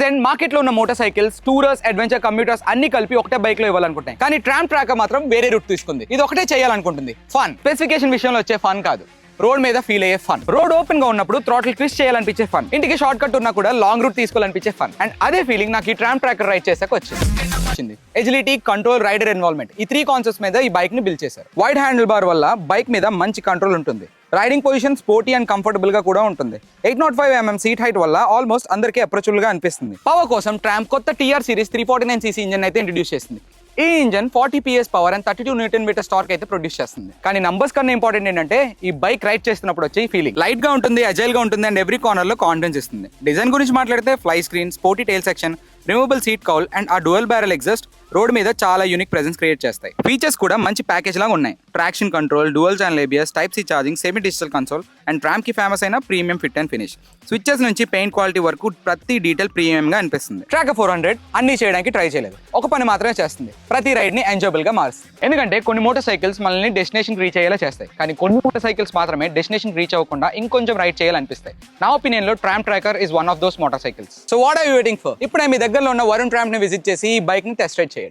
Present market లో ఉన్న motor cycles, టూరర్స్, adventure, commuters అన్ని కలిపి ఒకటే బైక్ లో ఇవ్వాలనుకుంటాయి. కానీ ట్రామ్ ట్రాకర్ మాత్రం వేరే రూట్ తీసుకుంది. ఇది ఒకటే చేయాలనుకుంటుంది. ఫన్ స్పెసిఫికేషన్ విషయంలో వచ్చే ఫన్ కాదు, రోడ్ మీద ఫీల్ అయ్యే ఫన్. రోడ్ ఓపెన్ గా ఉన్నప్పుడు థ్రాటిల్ ట్విస్ట్ చేయాలనిపించే ఫన్. ఇంటికి షార్ట్ కట్ ఉన్నా కూడా లాంగ్ రూట్ తీసుకోవాలనిపించే ఫన్. అండ్ అదే ఫీలింగ్ నాకు ఈ ట్రామ్ ట్రాకర్ రైడ్ చేసాక వచ్చింది. ఎజిలిటీ, కంట్రోల్, రైడర్ ఇన్వాల్వ్మెంట్, ఈ 3 కాన్సెప్ట్స్ మీద ఈ బైక్ ని బిల్డ్ చేశారు. వైడ్ హ్యాండిల్ బార్ వల్ల బైక్ మీద మంచి కంట్రోల్ ఉంటుంది. Riding position sporty and comfortable గా కూడా ఉంటుంది. 805mm సీట్ హైట్ వల్ల ఆల్మోస్ట్ అందరికీ అప్రోచబుల్ గా అనిపిస్తుంది. పవర్ కోసం ట్రామ్ కొత్త TR సిరీస్ 349cc ఇంజన్ అయితే ఇంట్రడ్యూస్ చేసింది. ఈ engine 40 PS power and 32 Nm torque అయితే ప్రొడ్యూస్ చేస్తుంది. కానీ నంబర్స్ కన్నా ఇంపార్టెంట్ ఏంటంటే ఈ బైక్ రైడ్ చేస్తున్నప్పుడు వచ్చే ఫీలింగ్. లైట్ గా ఉంటుంది, అజైల్ గా ఉంటుంది అండ్ ఎవ్రీ కార్నర్ లో కాన్ఫిడెన్స్ ఇస్తుంది. డిజైన్ గురించి మాట్లాడితే fly screen, sporty tail section, removable seat cowl and ఆ డ్యూయల్ బ్యారెల్ ఎగ్జాస్ట్ రోడ్ మీద చాలా యూనిక్ ప్రెజెన్స్ క్రియేట్ చేస్తాయి. ఫీచర్స్ కూడా మంచి ప్యాకేజ్ లాగా ఉన్నాయి. Traction control, dual channel ABS, Type-C charging, semi digital console and Triumph కి ఫేమస్ అయిన premium fit and finish. Switches నుంచి పెయింట్ క్వాలిటీ వరకు ప్రతి డీటెయిల్ ప్రీమియం గా అనిపిస్తుంది. ట్రాకర్ 400 అన్ని చేయడానికి ట్రై చేయలేదు, ఒక పని మాత్రమే చేస్తుంది. ప్రతి రైడ్ ని ఎంజాయబుల్ గా మారుస్తుంది. ఎందుకంటే కొన్ని మోటార్ సైకిల్స్ మనల్ని డెస్టినేషన్ రీచ్ అయ్యేలా చేస్తాయి, కానీ కొన్ని మోటార్ సైకిల్స్ మాత్రమే డెస్టినేషన్ రీచ్ అవ్వకుండా ఇంకొంచెం రైడ్ చేయాలనిపిస్తాయి. నా ఒపీనియన్ లో Triumph Tracker is one of those motorcycles. So what are you waiting for? ఇప్పుడే మీ దగ్గరలో ఉన్న వరుణ్ ట్రామ్ ని విజిట్ చేసి ఈ బైక్ ని టెస్ట్ రైడ్ చేయండి.